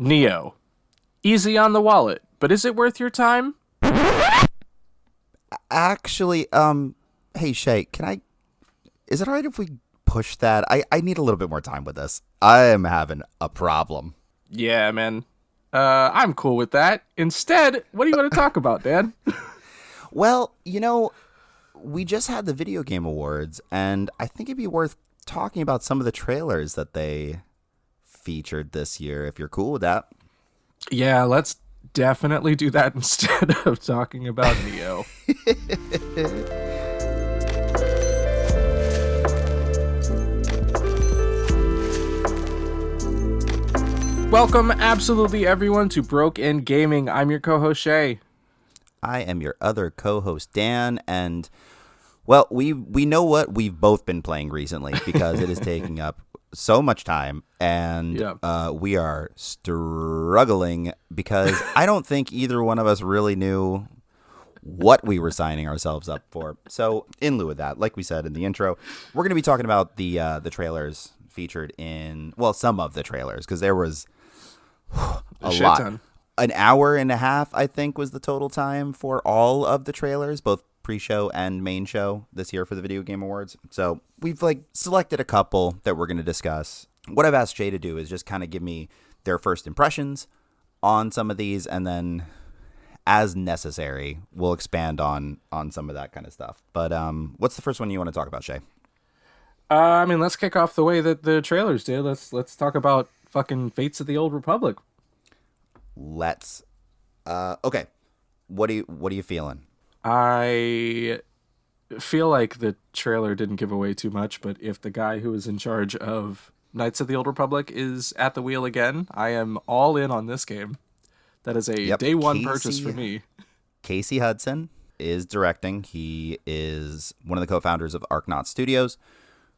Neo. Easy on the wallet, but is it worth your time? Actually, hey Shay, is it alright if we push that? I need a little bit more time with this. I am having a problem. Yeah, man. I'm cool with that. Instead, what do you want to talk about, Dan? Well, we just had the Video Game Awards, and I think it'd be worth talking about some of the trailers that they featured this year, if you're cool with that. Yeah, let's definitely do that instead of talking about Neo. Welcome, absolutely everyone, to Broke In Gaming. I'm your co-host, Shay. I am your other co-host, Dan, and, well, we know what we've both been playing recently because it is taking up so much time, and we are struggling because I don't think either one of us really knew what we were signing ourselves up for. So, in lieu of that, like we said in the intro, we're going to be talking about the trailers featured in, well, some of the trailers, because there was a lot. Ton. An hour and a half, I think, was the total time for all of the trailers, both pre-show and main show this year for the Video Game Awards. So we've selected a couple that we're going to discuss. What I've asked Jay to do is just kind of give me their first impressions on some of these, and then as necessary, we'll expand on some of that kind of stuff. But what's the first one you want to talk about, Shay? Let's kick off the way that the trailers did. Let's talk about fucking Fates of the Old Republic. Let's. Okay. What are you feeling? I feel like the trailer didn't give away too much, but if the guy who is in charge of Knights of the Old Republic is at the wheel again, I am all in on this game. That is a day one purchase for me. Casey Hudson is directing. He is one of the co-founders of Arknaut Studios,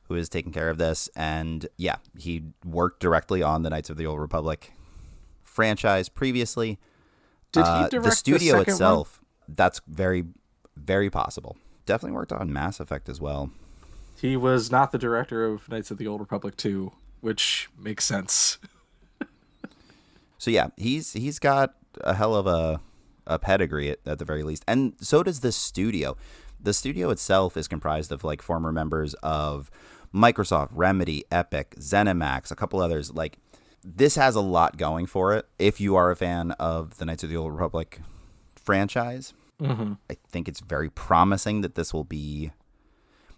who is taking care of this. And yeah, he worked directly on the Knights of the Old Republic franchise previously. Did he direct the studio the second itself? One? That's very, very possible. Definitely worked on Mass Effect as well. He was not the director of Knights of the Old Republic 2, which makes sense. So yeah, he's got a hell of a pedigree at the very least. And so does the studio. The studio itself is comprised of former members of Microsoft, Remedy, Epic, ZeniMax, a couple others. This has a lot going for it. If you are a fan of the Knights of the Old Republic franchise, I think it's very promising that this will be.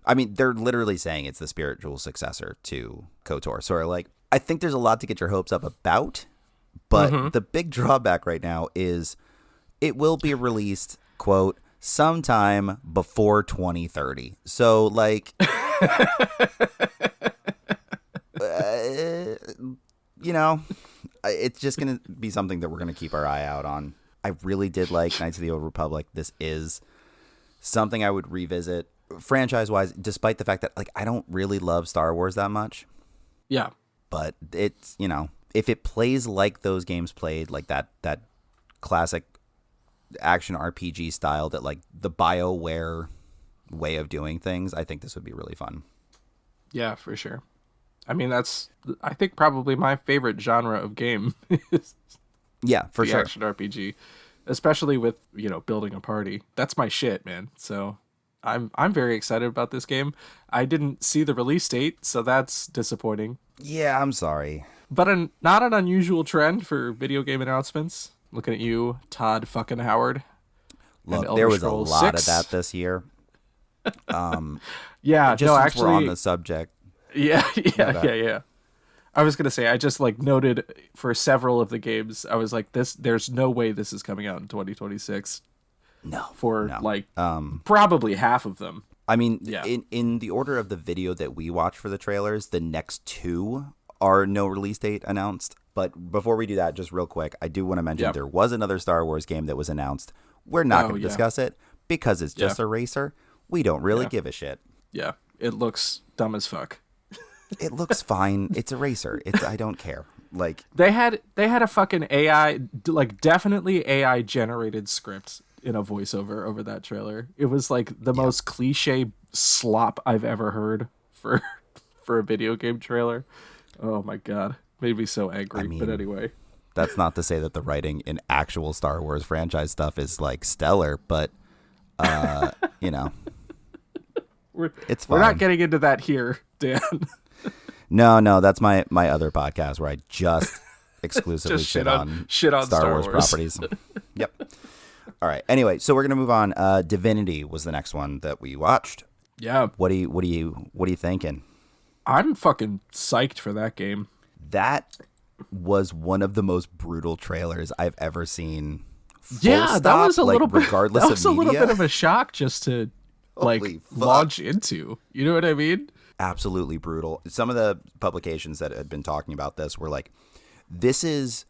I mean, they're literally saying it's the spiritual successor to KOTOR. So, I think there's a lot to get your hopes up about. But the big drawback right now is it will be released, quote, sometime before 2030. So, it's just going to be something that we're going to keep our eye out on. I really did like Knights of the Old Republic. This is something I would revisit franchise-wise, despite the fact that, I don't really love Star Wars that much. Yeah. But it's, if it plays like those games played, that classic action RPG style, that the BioWare way of doing things, I think this would be really fun. Yeah, for sure. I mean, that's, I think, probably my favorite genre of game. Yeah, for sure. Action RPG, especially with, building a party. That's my shit, man. So I'm very excited about this game. I didn't see the release date, so that's disappointing. Yeah, I'm sorry. But not an unusual trend for video game announcements. Looking at you, Todd fucking Howard. Look, there was a lot of that this year. Yeah, just no, since actually, we're on the subject. Yeah. I was gonna say, I just noted for several of the games, I was like, there's no way this is coming out in 2026. No. Probably half of them. I mean, yeah. in the order of the video that we watched for the trailers, the next two are no release date announced. But before we do that, just real quick, I do want to mention there was another Star Wars game that was announced. We're not going to discuss it because it's just a racer. We don't really give a shit. Yeah, it looks dumb as fuck. It looks fine. It's a racer. I don't care. They had a fucking AI, definitely AI generated script in a voiceover over that trailer. It was the most cliche slop I've ever heard for a video game trailer. Oh my god, made me so angry. But anyway, That's not to say that the writing in actual Star Wars franchise stuff is like stellar, but you know, it's fine. We're not getting into that here, Dan. No, that's my other podcast where I just exclusively Just shit on Star Wars properties. Yep. All right. Anyway, so we're gonna move on. Divinity was the next one that we watched. Yeah. What are you thinking? I'm fucking psyched for that game. That was one of the most brutal trailers I've ever seen. Yeah, that was a little bit. Regardless that was of a little media. bit of a shock just to launch into. You know what I mean? Absolutely brutal. Some of the publications that had been talking about this were like, "This is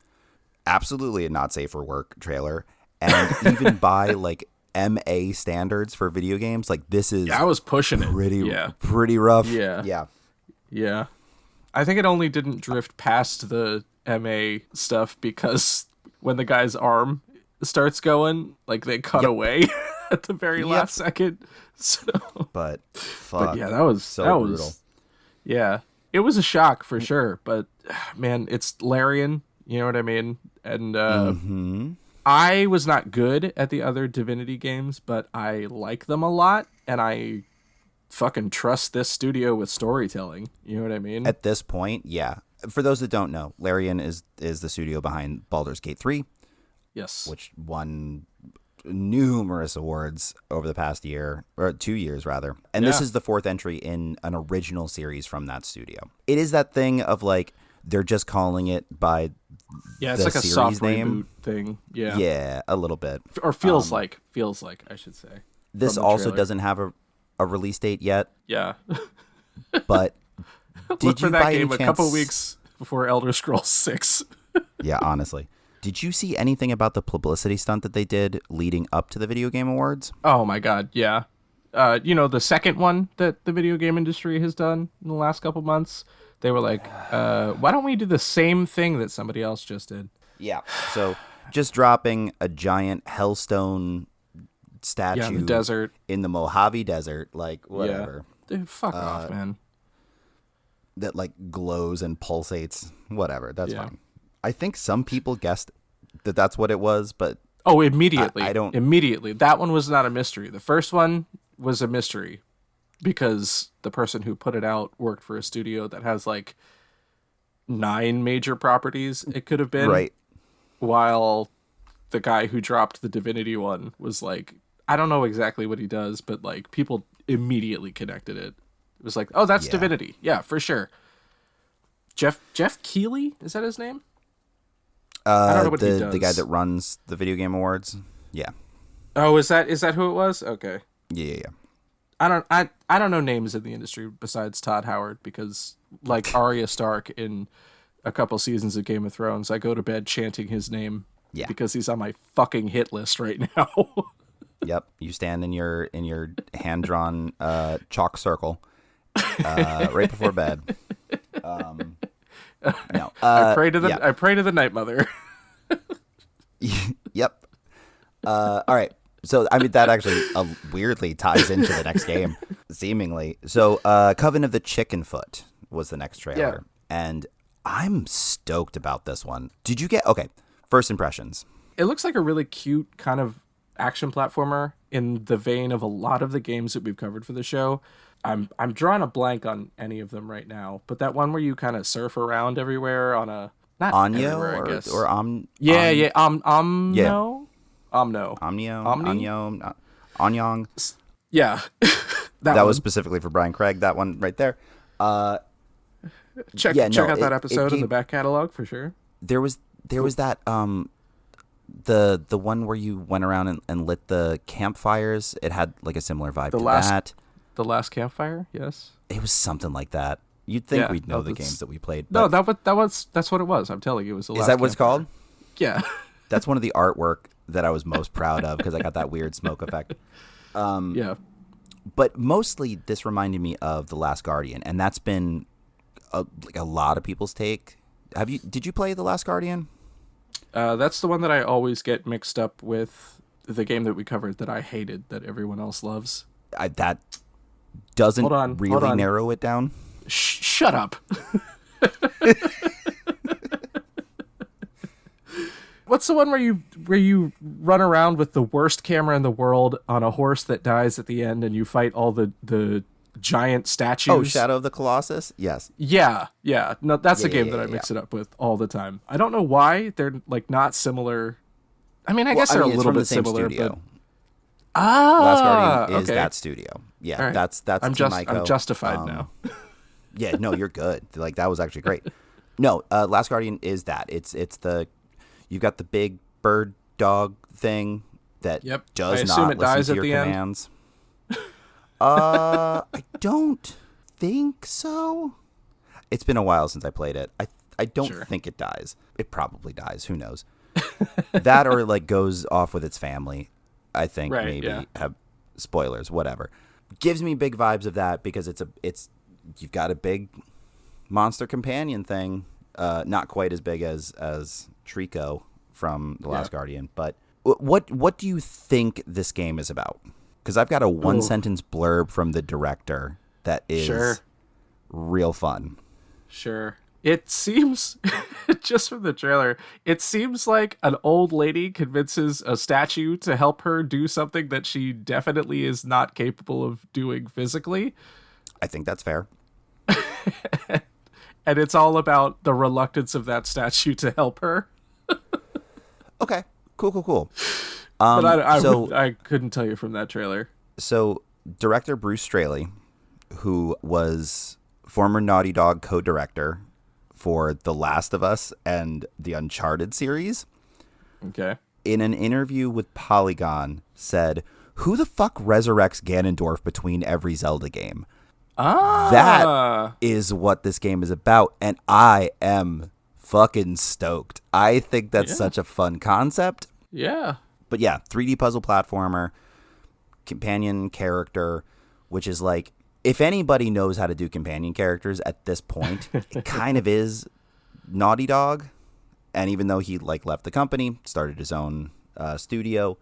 absolutely a not safe for work trailer," and even by like MA standards for video games, like this is. Yeah, I was pushing pretty rough. Yeah. I think it only didn't drift past the MA stuff because when the guy's arm starts going, like they cut away at the very last second. So, but yeah, that was brutal. Yeah, it was a shock for sure. But man, it's Larian. You know what I mean? And I was not good at the other Divinity games, but I like them a lot, and I fucking trust this studio with storytelling. You know what I mean? At this point, yeah. For those that don't know, Larian is the studio behind Baldur's Gate 3. Yes. Which won numerous awards over the past year, or 2 years rather. And this is the fourth entry in an original series from that studio. It is that thing of like, they're just calling it by it's like a soft name thing. Yeah. Yeah, a little bit. Or feels like, I should say. This also doesn't have a release date yet. Yeah. But look for that game a couple weeks before Elder Scrolls 6. Yeah, honestly. Did you see anything about the publicity stunt that they did leading up to the Video Game Awards? Oh my god, yeah. The second one that the video game industry has done in the last couple months, they were like, why don't we do the same thing that somebody else just did? Yeah. So just dropping a giant hellstone statue in the desert, in the Mojave Desert, like whatever. Yeah. Dude, fuck off, man. That like glows and pulsates, whatever. That's fine. I think some people guessed that that's what it was, but immediately. I don't. Immediately. That one was not a mystery. The first one was a mystery because the person who put it out worked for a studio that has like 9 major properties. It could have been right. While the guy who dropped the Divinity one was like, I don't know exactly what he does, but like people immediately connected it. It was like, oh, that's Divinity. Yeah, for sure. Jeff Keighley? Is that his name? I don't know what he does. The guy that runs the Video Game Awards. Yeah. Oh, is that who it was? Okay. Yeah. I don't know names in the industry besides Todd Howard because like Arya Stark in a couple seasons of Game of Thrones, I go to bed chanting his name because he's on my fucking hit list right now. Yep. You stand in your hand drawn chalk circle right before bed. No. I pray to the Night Mother. Yep. All right. So I mean that actually weirdly ties into the next game, seemingly. So Coven of the Chickenfoot was the next trailer, and I'm stoked about this one. Did you get first impressions? It looks like a really cute kind of action platformer in the vein of a lot of the games that we've covered for the show. I'm drawing a blank on any of them right now, but that one where you kind of surf around everywhere on a not Onyo everywhere, I guess. or Omno. Onyong. Yeah. that was specifically for Brian Craig, that one right there. Check out that episode in the back catalog for sure. There was that the one where you went around and lit the campfires. It had like a similar vibe to that. The last campfire, yes. It was something like that. You'd think we'd know the games that we played. No, that's what it was. I'm telling you, it was the last. Is that what it's called? Yeah. That's one of the artwork that I was most proud of because I got that weird smoke effect. Yeah. But mostly this reminded me of The Last Guardian, and that's been a lot of people's take. Did you play The Last Guardian? That's the one that I always get mixed up with the game that we covered that I hated that everyone else loves. That doesn't really narrow it down. Shut up. What's the one where you run around with the worst camera in the world on a horse that dies at the end, and you fight all the giant statues? Oh, Shadow of the Colossus? Yes. Yeah. No, that's a game that I yeah. mix it up with all the time. I don't know why they're like not similar. I mean, I guess they're a it's little from bit the same similar, studio. but Last Guardian is okay. that studio. Yeah, All right. that's I'm Team Ico. I'm justified now. Yeah, no, you're good. Like that was actually great. No, Last Guardian is that. It's the you've got the big bird dog thing that Yep. does I assume not it listen dies to at your the end. commands. I don't think so. It's been a while since I played it. I don't Sure. think it dies. It probably dies. Who knows? That or like goes off with its family. I think Right, maybe yeah. have spoilers, whatever. Gives me big vibes of that because it's you've got a big monster companion thing. Not quite as big as Trico from The Last Guardian, but what do you think this game is about? Because I've got a one sentence blurb from the director that is Sure. real fun. Sure. It seems, just from the trailer, it seems like an old lady convinces a statue to help her do something that she definitely is not capable of doing physically. I think that's fair. And it's all about the reluctance of that statue to help her. Okay, cool. But So I couldn't tell you from that trailer. So director Bruce Straley, who was former Naughty Dog co-director for The Last of Us and the Uncharted series, Okay. in an interview with Polygon said, "Who the fuck resurrects Ganondorf between every Zelda game?" That is what this game is about, and I am fucking stoked. I think that's such a fun concept. Yeah. But yeah, 3D puzzle platformer, companion character, which is like, if anybody knows how to do companion characters at this point, it kind of is Naughty Dog. And even though he like left the company, started his own studio,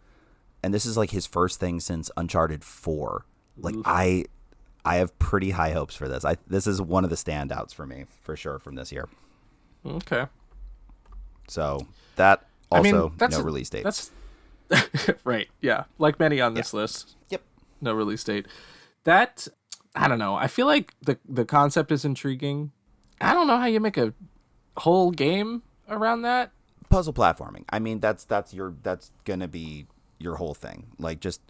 and this is like his first thing since Uncharted 4. Like I have pretty high hopes for this. This is one of the standouts for me, for sure, from this year. Okay. So that also that's no release date. That's right. Yeah. Like many on this list. Yep. No release date. That, I don't know. I feel like the concept is intriguing. I don't know how you make a whole game around that. Puzzle platforming. I mean, that's gonna be your whole thing. Like just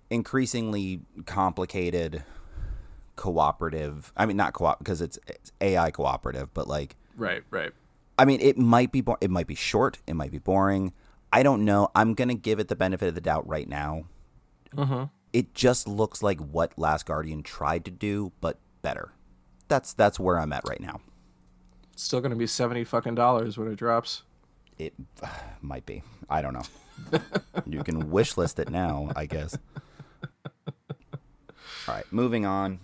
increasingly complicated cooperative. I mean, not co-op because it's AI cooperative, but like Right. I mean, it might be it might be short, it might be boring. I don't know. I'm gonna give it the benefit of the doubt right now. Mm-hmm. It just looks like what Last Guardian tried to do, but better. That's where I'm at right now. It's still gonna be $70 when it drops. It might be. I don't know. You can wish list it now, I guess. All right, moving on.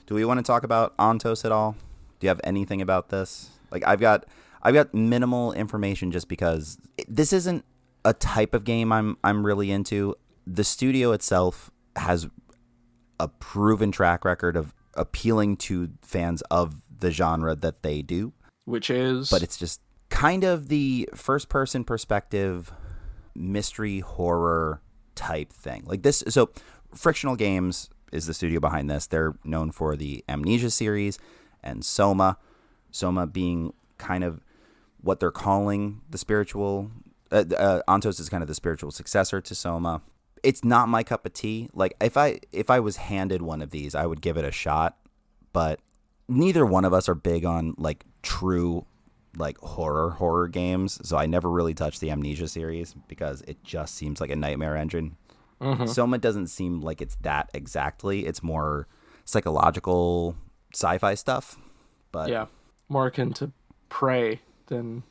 Do we want to talk about Ontos at all? Do you have anything about this? Like, I've got minimal information just because this isn't a type of game I'm really into. The studio itself has a proven track record of appealing to fans of the genre that they do, Which is, but it's just kind of the first person perspective mystery horror type thing. Like this, so Frictional Games is the studio behind this. They're known for the Amnesia series and Soma being kind of what they're calling the spiritual Ontos is kind of the spiritual successor to Soma. It's not my cup of tea. Like if I was handed one of these, I would give it a shot, but neither one of us are big on like true like horror games, so I never really touched the Amnesia series because it just seems like a nightmare engine. Mm-hmm. Soma doesn't seem like it's that exactly. It's more psychological sci-fi stuff. But yeah, more akin to Prey than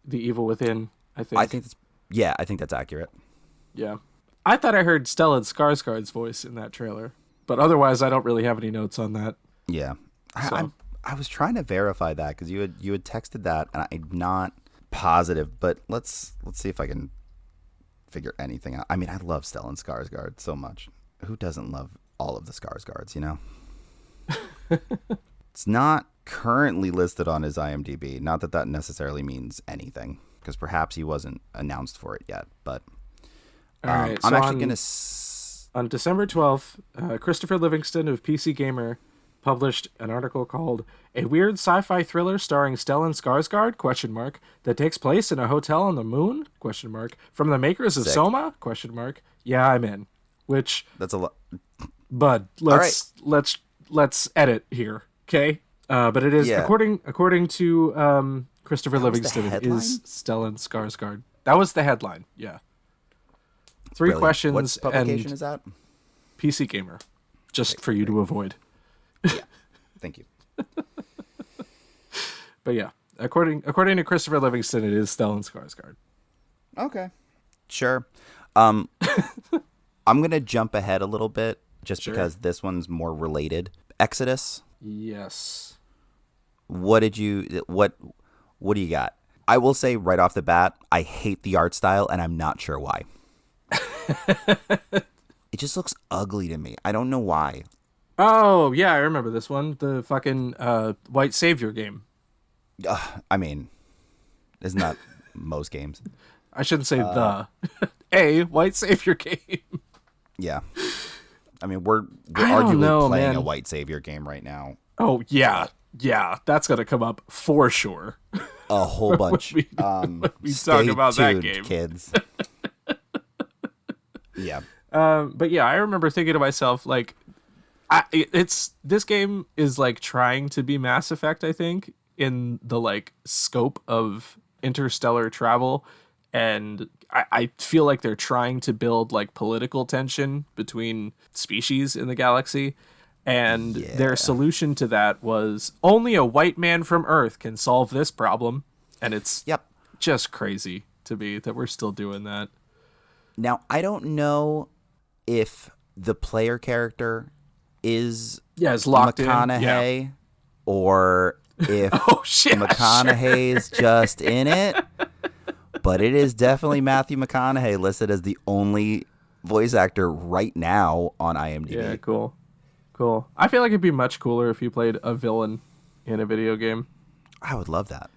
The Evil Within, I think. I think that's accurate. Yeah. I thought I heard Stellan Skarsgård's voice in that trailer, but otherwise I don't really have any notes on that. Yeah. So. I was trying to verify that because you had texted that, and I'm not positive, but let's see if I can figure anything out. I mean, I love Stellan Skarsgård so much. Who doesn't love all of the Skarsgårds, you know? It's not currently listed on his IMDb. Not that necessarily means anything. because perhaps he wasn't announced for it yet. But All right, I'm so actually going to... On December 12th, Christopher Livingston of PC Gamer published an article called "A Weird Sci-Fi Thriller Starring Stellan Skarsgård?" That takes place in a hotel on the moon? From the makers of Sick. Soma? Yeah, I'm in. Which, That's a lot. bud, let's edit here, okay? But it is according to Christopher Livingston, it is Stellan Skarsgård. That was the headline. Yeah. Three Brilliant. questions. What publication and is that? PC Gamer, just for you to avoid. Yeah. Thank you. But yeah, according to Christopher Livingston, it is Stellan Skarsgård. Okay. Sure. I'm going to jump ahead a little bit just because this one's more related. Exodus. Yes. What do you got? I will say right off the bat, I hate the art style and I'm not sure why. It just looks ugly to me. I don't know why. Oh, yeah, I remember this one. The fucking White Savior game. I mean, isn't that most games? I shouldn't say a White Savior game. Yeah. I mean, we're arguably playing a White Savior game right now. Oh, yeah. Yeah, that's going to come up for sure. A whole bunch. we talk about that game. Kids. Yeah. But yeah, I remember thinking to myself, like, this game is like trying to be Mass Effect, I think, in the like scope of interstellar travel, and I feel like they're trying to build like political tension between species in the galaxy, and their solution to that was only a white man from Earth can solve this problem, and it's just crazy to me that we're still doing that. Now, I don't know if the player character is locked McConaughey in. or if McConaughey's just in it, but it is definitely Matthew McConaughey listed as the only voice actor right now on IMDb. Yeah, cool. I feel like it'd be much cooler if you played a villain in a video game. I would love that.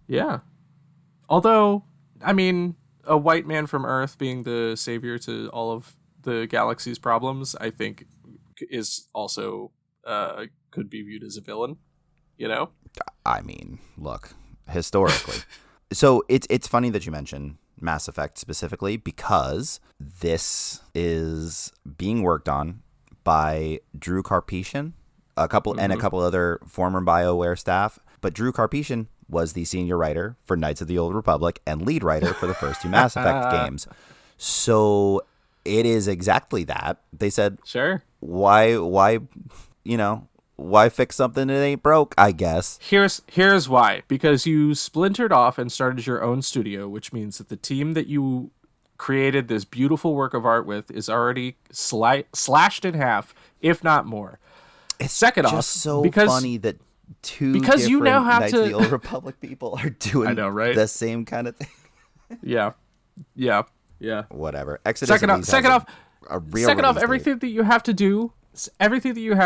Yeah. Although, I mean, a white man from Earth being the savior to all of the galaxy's problems, I think, is also could be viewed as a villain, you know? I mean, look, historically. So it's funny that you mention Mass Effect specifically because this is being worked on by Drew Karpyshyn, and a couple other former BioWare staff. But Drew Karpyshyn was the senior writer for Knights of the Old Republic and lead writer for the first two Mass Effect games. So it is exactly that. They said, sure. Why fix something that ain't broke, I guess. Here's why. Because you splintered off and started your own studio, which means that the team that you created this beautiful work of art with is already slashed in half, if not more. It's Second just off, so because funny that two because you now have Knights of the Old Republic people are doing the same kind of thing. Yeah. Whatever. Exodus second off, everything everything that you have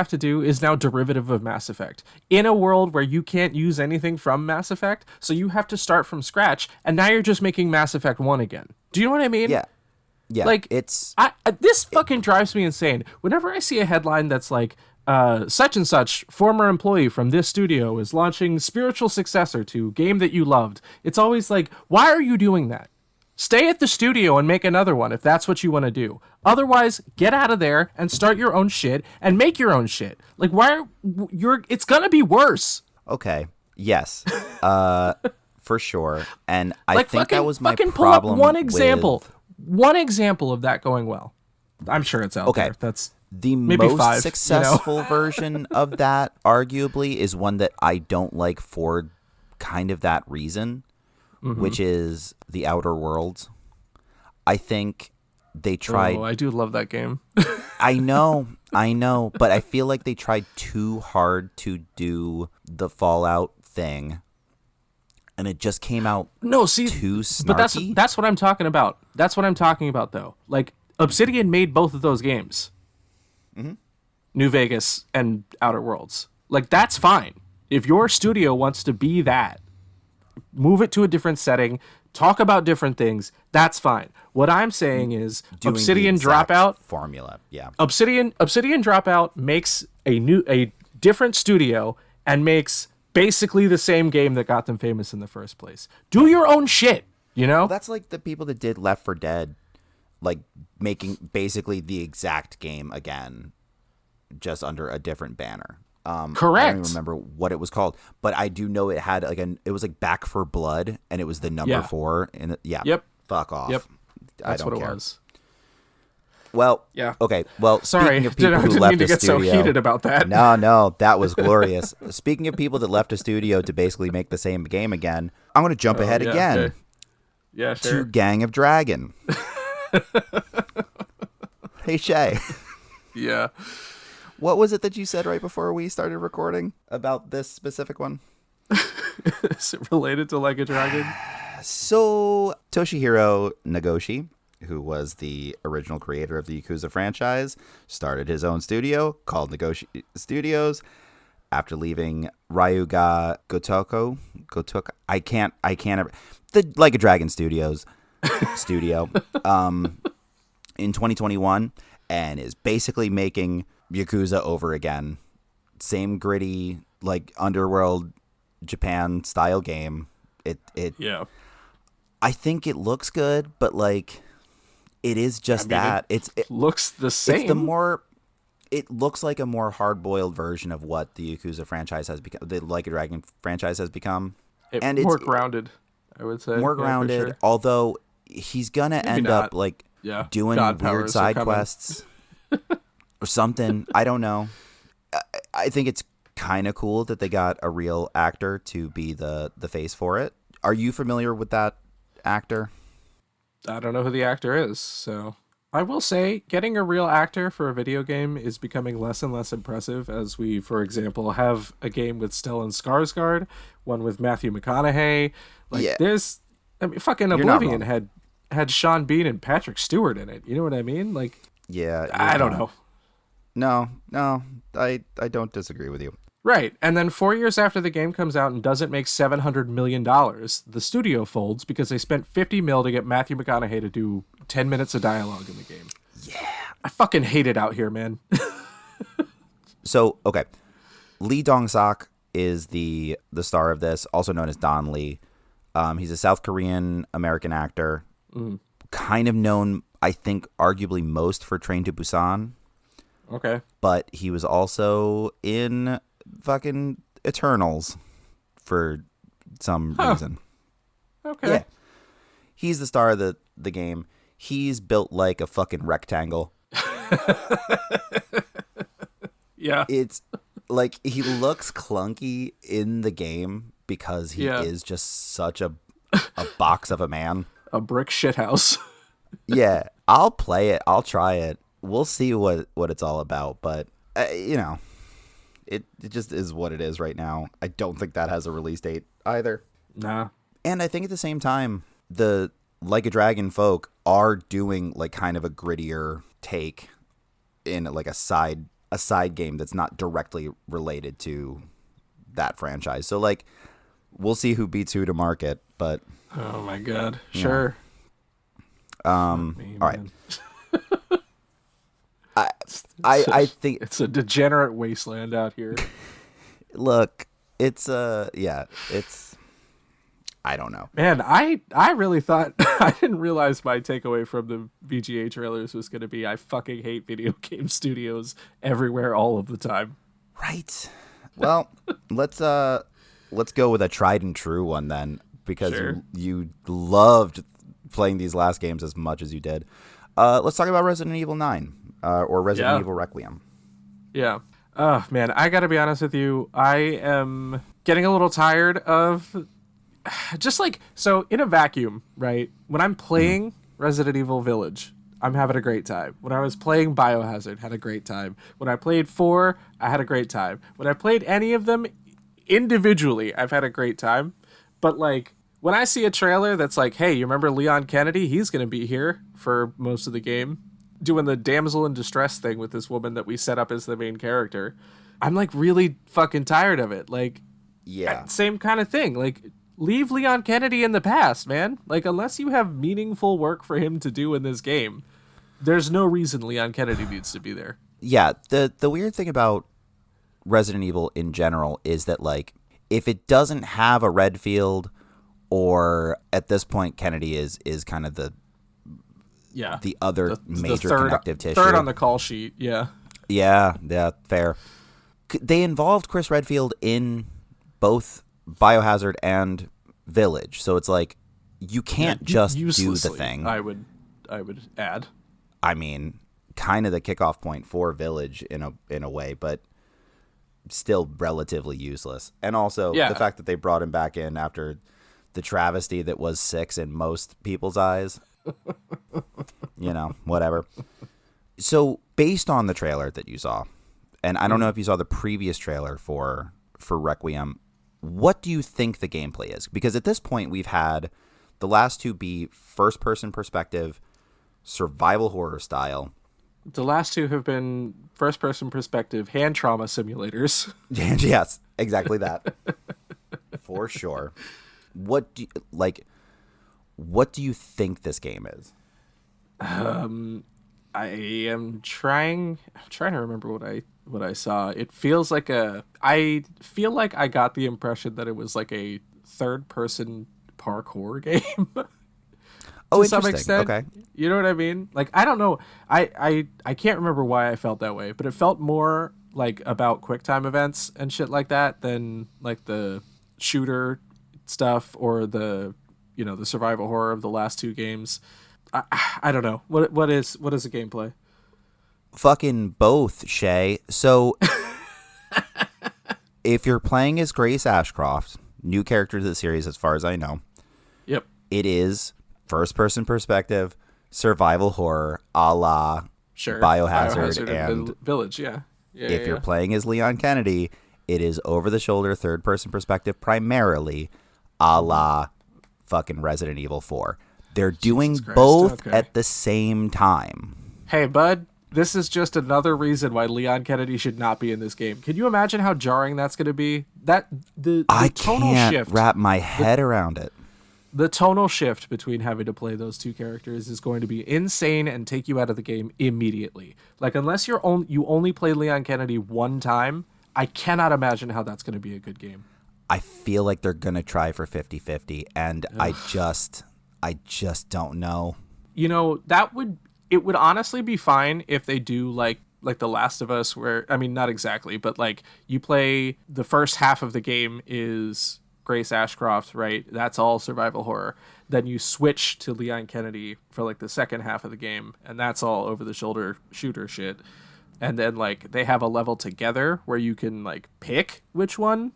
to do is now derivative of Mass Effect in a world where you can't use anything from Mass Effect, so you have to start from scratch, and now you're just making Mass Effect 1 again. Do you know what I mean? Yeah. Like, this fucking drives me insane. Whenever I see a headline that's like, such and such former employee from this studio is launching spiritual successor to game that you loved, it's always like, why are you doing that? Stay at the studio and make another one if that's what you want to do. Otherwise, get out of there and start your own shit and make your own shit. Like, it's gonna be worse. Okay. Yes. For sure. And I like, think that was my fucking problem. Pull up one example of that going well. I'm sure it's out there. That's the maybe most 5, successful version of that, arguably, is one that I don't like for kind of that reason, which is The Outer Worlds. I think they tried... Oh, I do love that game. I know, but I feel like they tried too hard to do the Fallout thing, and it just came out too snarky. But that's what I'm talking about. That's what I'm talking about, though. Like, Obsidian made both of those games. New Vegas and Outer Worlds. Like, that's fine. If your studio wants to be that, move it to a different setting, talk about different things. That's fine. What I'm saying is Doing Obsidian the exact Dropout formula. Yeah. Obsidian Dropout makes a different studio and makes basically the same game that got them famous in the first place. Do your own shit, you know? Well, that's like the people that did Left 4 Dead, like making basically the exact game again, just under a different banner. Correct. I don't even remember what it was called, but I do know it had it was like Back for Blood, and it was the number 4. And Yep. Fuck off. Yep. I That's don't what care. it was. Well, Yeah. Okay. Well, Sorry, speaking of people who didn't left mean to a get studio, so heated about that. No, that was glorious. Speaking of people that left a studio to basically make the same game again, I'm going to jump ahead again. Okay. Yeah, sure. To Gang of Dragon. Hey, Shea. Yeah. What was it that you said right before we started recording about this specific one? Is it related to Like a Dragon? So, Toshihiro Nagoshi, who was the original creator of the Yakuza franchise, started his own studio called Nagoshi Studios after leaving Ryuga Gotoku. I can't ever, the Like a Dragon Studios studio in 2021, and is basically making Yakuza over again. Same gritty, like Underworld Japan style game. Yeah. I think it looks good, but like it is just that. It looks the same. It's it looks like a more hard-boiled version of what the Yakuza franchise has become, the Like a Dragon franchise has become. And more grounded, I would say. More grounded, sure. although he's going to end up like doing God weird side quests or something. I don't know. I think it's kind of cool that they got a real actor to be the face for it. Are you familiar with that actor? I don't know who the actor is, so I will say getting a real actor for a video game is becoming less and less impressive as we, for example, have a game with Stellan Skarsgård, one with Matthew McConaughey. There's, fucking Oblivion had Sean Bean and Patrick Stewart in it. You know what I mean? Like, yeah, I don't know. No, I don't disagree with you. Right, and then 4 years after the game comes out and doesn't make $700 million, the studio folds because they spent $50 million to get Matthew McConaughey to do 10 minutes of dialogue in the game. Yeah. I fucking hate it out here, man. So, okay. Lee Dong-sok is the star of this, also known as Don Lee. He's a South Korean American actor, kind of known, I think, arguably most for Train to Busan. Okay. But he was also in fucking Eternals for some reason. Okay. Yeah. He's the star of the game. He's built like a fucking rectangle. Yeah. It's like he looks clunky in the game because he is just such a box of a man. A brick shithouse. Yeah. I'll play it. I'll try it. We'll see what it's all about. But, it just is what it is right now. I don't think that has a release date either. Nah. And I think at the same time, the Like a Dragon folk are doing like kind of a grittier take in like a side game that's not directly related to that franchise. So like we'll see who beats who to market, but oh my god. Sure. All right. I think it's a degenerate wasteland out here. Look, it's I don't know. Man, I really thought I didn't realize my takeaway from the VGA trailers was going to be I fucking hate video game studios everywhere all of the time. Right. Well, let's go with a tried and true one then, because you loved playing these last games as much as you did. Let's talk about Resident Evil 9 or Resident Evil Requiem. Yeah. Oh, man, I got to be honest with you. I am getting a little tired of just like, so in a vacuum, right? When I'm playing Resident Evil Village, I'm having a great time. When I was playing Biohazard, had a great time. When I played 4, I had a great time. When I played any of them individually, I've had a great time. But like, when I see a trailer that's like, hey, you remember Leon Kennedy? He's going to be here for most of the game, doing the damsel in distress thing with this woman that we set up as the main character. I'm like really fucking tired of it. Like, yeah, same kind of thing. Like, leave Leon Kennedy in the past, man. Like, unless you have meaningful work for him to do in this game, there's no reason Leon Kennedy needs to be there. Yeah, the weird thing about Resident Evil in general is that, like, if it doesn't have a Redfield, or at this point Kennedy is kind of the other major connective tissue. Third on the call sheet, yeah. Yeah, fair. They involved Chris Redfield in both Biohazard and Village, so it's like you can't just do the thing. I would add. I mean, kind of the kickoff point for Village in a way, but still relatively useless. And also the fact that they brought him back in after the travesty that was 6 in most people's eyes. Whatever. So based on the trailer that you saw, and I don't know if you saw the previous trailer for Requiem, what do you think the gameplay is? Because at this point we've had the last two be first-person perspective, survival horror style. The last two have been first-person perspective hand trauma simulators. Yes, exactly that. For sure. What do you think this game is? I am trying to remember what I saw. It feels like I feel like I got the impression that it was like a third-person parkour game. To some extent. Okay. You know what I mean? Like, I don't know. I can't remember why I felt that way, but it felt more like about QuickTime events and shit like that than like the shooter stuff or the survival horror of the last two games. I don't know. What is the gameplay? Fucking both, Shea. So if you're playing as Grace Ashcroft, new character to the series as far as I know. Yep. It is first-person perspective, survival horror, a la Biohazard and Village, yeah. If you're playing as Leon Kennedy, it is over-the-shoulder, third-person perspective, primarily, a la fucking Resident Evil 4. They're doing both at the same time. Hey, bud, this is just another reason why Leon Kennedy should not be in this game. Can you imagine how jarring that's going to be? I can't wrap my head around it. The tonal shift between having to play those two characters is going to be insane and take you out of the game immediately. Like, unless you only play Leon Kennedy one time, I cannot imagine how that's going to be a good game. I feel like they're going to try for 50-50, and I just don't know. It would honestly be fine if they do like The Last of Us, where, I mean, not exactly, but like you play the first half of the game is Grace Ashcroft, right? That's all survival horror. Then you switch to Leon Kennedy for like the second half of the game, and that's all over the shoulder shooter shit. And then like they have a level together where you can like pick which one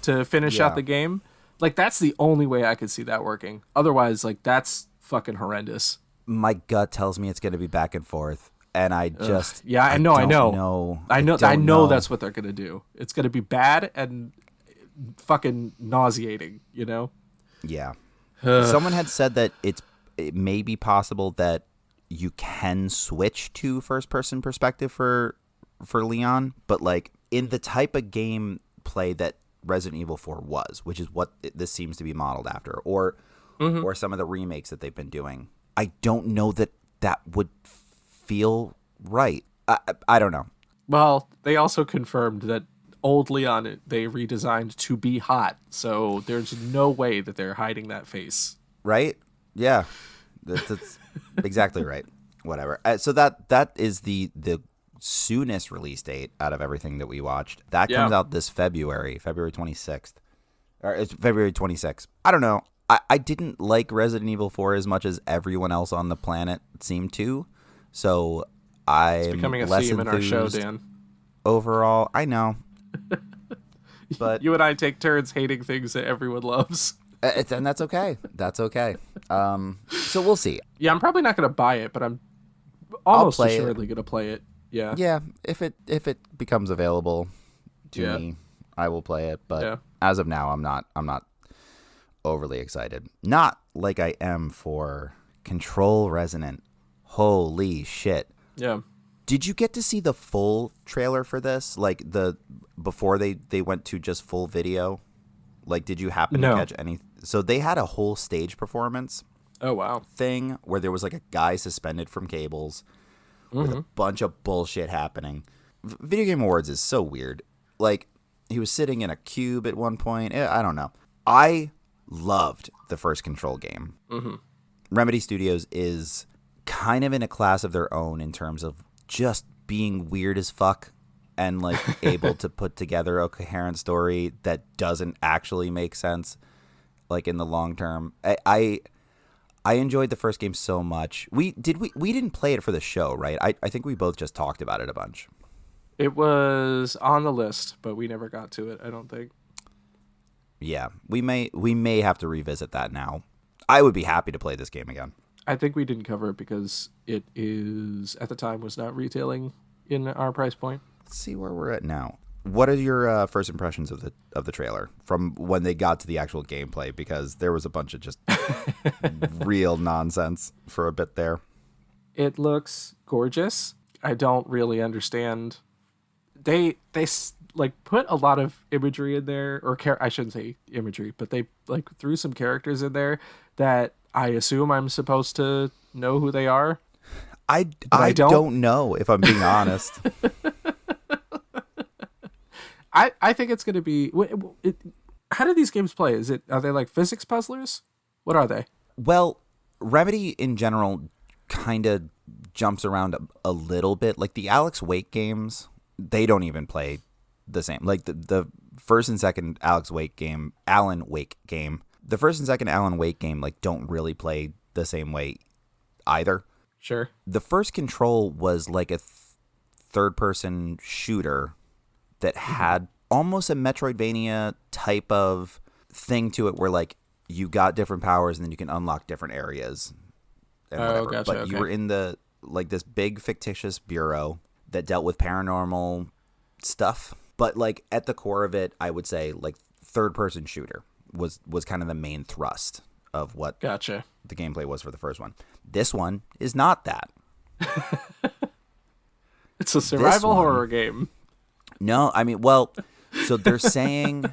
to finish out the game. Like, that's the only way I could see that working. Otherwise, like, that's fucking horrendous. My gut tells me it's going to be back and forth, and I just I know that's what they're going to do. It's going to be bad and fucking nauseating, you know? Yeah. Someone had said that it may be possible that you can switch to first-person perspective for Leon, but like in the type of game play that Resident Evil 4 was, which is what this seems to be modeled after, or some of the remakes that they've been doing, I don't know that would feel right. I don't know. Well, they also confirmed that old Leon they redesigned to be hot, so there's no way that they're hiding that face. Right? Yeah, that's exactly right. Whatever. So that is the soonest release date out of everything that we watched. That comes out this February 26th. Or it's February 26th. I don't know. I didn't like Resident Evil 4 as much as everyone else on the planet seemed to. So it's becoming a less theme in our show, Dan. Overall, I know. But you and I take turns hating things that everyone loves. And that's okay. That's okay. So we'll see. Yeah, I'm probably not going to buy it, but I'm almost assuredly going to play it. Yeah. Yeah, if it becomes available to me, I will play it, but as of now I'm not overly excited. Not like I am for Control Resonant. Holy shit. Yeah. Did you get to see the full trailer for this? Like before they went to just full video? Like, did you happen to No. catch any? So they had a whole stage performance Oh, wow. thing where there was like a guy suspended from cables with a bunch of bullshit happening. Video Game Awards is so weird. Like, he was sitting in a cube at one point. I don't know. I loved the first Control game. Remedy Studios is kind of in a class of their own in terms of just being weird as fuck and like able to put together a coherent story that doesn't actually make sense, like in the long term. I enjoyed the first game so much. We didn't play it for the show, right? I think we both just talked about it a bunch. It was on the list, but we never got to it, I don't think. Yeah, we may have to revisit that now. I would be happy to play this game again. I think we didn't cover it because it is, at the time, was not retailing in our price point. Let's see where we're at now. What are your first impressions of the trailer from when they got to the actual gameplay? Because there was a bunch of just real nonsense for a bit there. It looks gorgeous. I don't really understand. They like put a lot of imagery in there, or I shouldn't say imagery, but they like threw some characters in there that I assume I'm supposed to know who they are. I don't know, if I'm being honest. I think it's going to be. How do these games play? Are they like physics puzzlers? What are they? Well, Remedy in general kind of jumps around a little bit. Like the Alex Wake games, they don't even play the same. Like the first and second Alan Wake game, the first and second Alan Wake game, like don't really play the same way either. Sure. The first Control was like a third-person shooter that had almost a Metroidvania type of thing to it, where like you got different powers and then you can unlock different areas. And whatever. Gotcha. But okay. you were in the like this big fictitious bureau that dealt with paranormal stuff. But like at the core of it, I would say like third-person shooter was kind of the main thrust of what Gotcha. the gameplay was for the first one. This one is not that. It's a survival horror game. No, I mean, well, so they're saying